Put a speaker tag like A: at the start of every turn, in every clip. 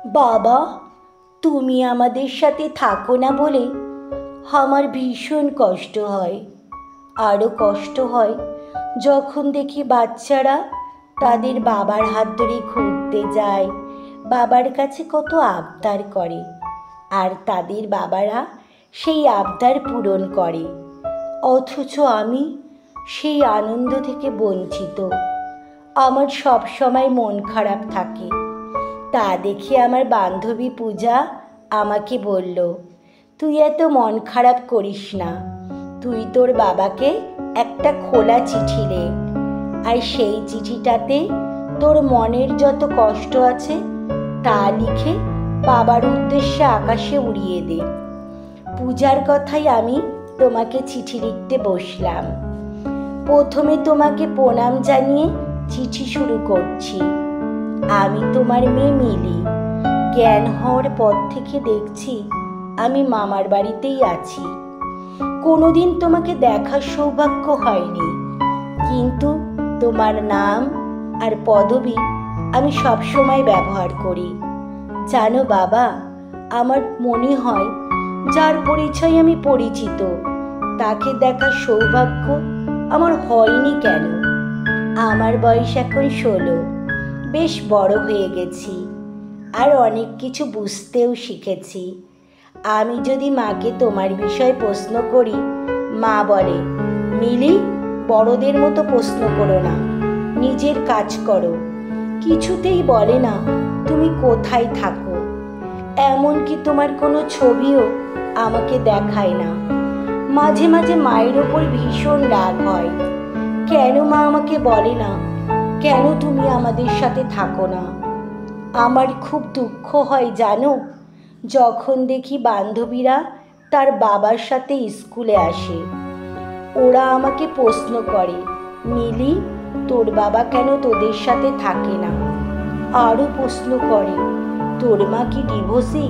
A: বাবা, তুমি আমাদের সাথে থাকো না বলে আমার ভীষণ কষ্ট হয়। আরও কষ্ট হয় যখন দেখি বাচ্চারা তাদের বাবার হাত ধরে ঘুরতে যায়, বাবার কাছে কত আবদার করে, আর তাদের বাবারা সেই আবদার পূরণ করে, অথচ আমি সেই আনন্দ থেকে বঞ্চিত। আমার সব সময় মন খারাপ থাকে। তা দেখে আমার বান্ধবী পূজা আমাকে বলল, তুই এত মন খারাপ করিস না, তুই তোর বাবাকে একটা খোলা চিঠি লেখ, আর সেই চিঠিটাতে তোর মনের যত কষ্ট আছে তা লিখে বাবার উদ্দেশ্যে আকাশে উড়িয়ে দে। পূজার কথাই আমি তোমাকে চিঠি লিখতে বসলাম। প্রথমে তোমাকে প্রণাম জানিয়ে চিঠি শুরু করছি। আমি তোমার মেয়ে মিলি। জ্ঞান হওয়ার পর থেকে দেখছি আমি মামার বাড়িতেই আছি। কোনোদিন তোমাকে দেখার সৌভাগ্য হয়নি, কিন্তু তোমার নাম আর পদবি আমি সবসময় ব্যবহার করি। জানো বাবা, আমার মনে হয় যার পরিচয় আমি পরিচিত তাকে দেখার সৌভাগ্য আমার হয়নি কেন। আমার বয়স এখন 16, বেশ বড় হয়ে গেছি, আর অনেক কিছু বুঝতেও শিখেছি। আমি যদি মাকে তোমার বিষয়ে প্রশ্ন করি, মা বলে, মিলি, বড়দের মতো প্রশ্ন করো না, নিজের কাজ করো। কিছুতেই বলে না তুমি কোথায় থাকো। এমনকি তোমার কোনো ছবিও আমাকে দেখায় না। মাঝে মাঝে মায়ের ওপর ভীষণ রাগ হয়। কেন মা আমাকে বলে না, কেন তুমি আমাদের সাথে থাকো না? আমার খুব দুঃখ হয় জানো, যখন দেখি বান্ধবীরা তার বাবার সাথে স্কুলে আসে। ওরা আমাকে প্রশ্ন করে, মিলি, তোর বাবা কেন তোদের সাথে থাকে না? আরও প্রশ্ন করে, তোর মা কি ডিভোর্সি?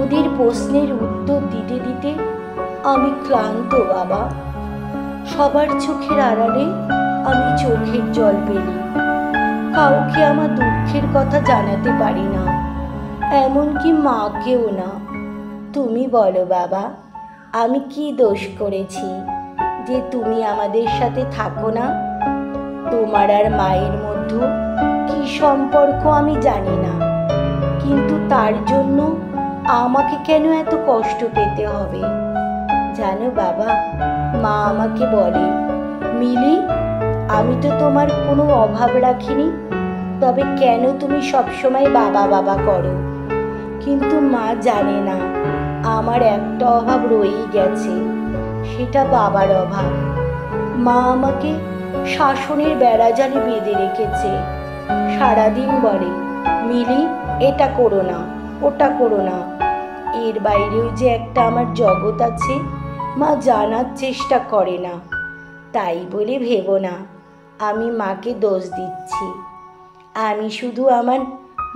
A: ওদের প্রশ্নের উত্তর দিতে দিতে আমি ক্লান্ত বাবা। সবার চোখের আড়ালে আমি চোখের জল ফেলি। কাউকে আমার দুঃখের কথা জানাতে পারি না, এমনকি মাকেও না। তুমি বলো বাবা, আমি কি দোষ করেছি যে তুমি আমাদের সাথে থাকো না? তোমার আর মায়ের মধ্যে কি সম্পর্ক আমি জানি না, কিন্তু তার জন্য আমাকে কেন এত কষ্ট পেতে হবে? জানো বাবা, মা আমাকে বলে, মিলি, আমি তো তোমার কোনো অভাব রাখিনি, তবে কেন তুমি সবসময় বাবা বাবা করো? কিন্তু মা জানে না আমার একটা অভাব রয়েই গেছে, সেটা বাবার অভাব। মা আমাকে শাসনের বেড়াজালে বেঁধে রেখেছে। সারাদিন বলে, মিলি, এটা করো না, ওটা করো না। এর বাইরেও যে একটা আমার জগৎ আছে মা জানার চেষ্টা করে না। তাই বলে ভেবো না আমি মাকে দোষ দিচ্ছি। আমি শুধু আমার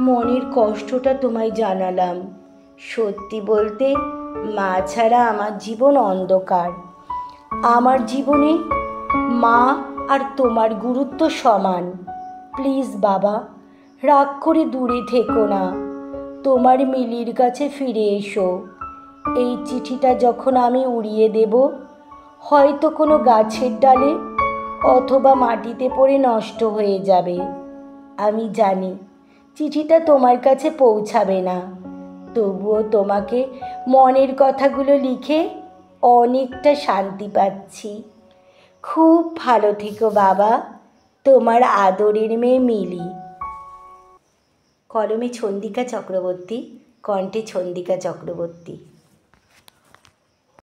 A: মনের কষ্টটা তোমায় জানালাম। সত্যি বলতে মা ছাড়া আমার জীবন অন্ধকার। আমার জীবনে মা আর তোমার গুরুত্ব সমান। প্লিজ বাবা, রাগ করে দূরে থেকো না। তোমার মিলির কাছে ফিরে এসো। এই চিঠিটা যখন আমি উড়িয়ে দেব, হয়তো কোনো গাছের ডালে অথবা মাটিতে পড়ে নষ্ট হয়ে যাবে। আমি জানি চিঠিটা তোমার কাছে পৌঁছাবে না, তবুও তোমাকে মনের কথাগুলো লিখে অনেকটা শান্তি পাচ্ছি। খুব ভালো থেকো বাবা, তোমার আদরের মেয়ে মিলি। কলমে ছন্দিকা চক্রবর্তী, কণ্ঠে ছন্দিকা চক্রবর্তী।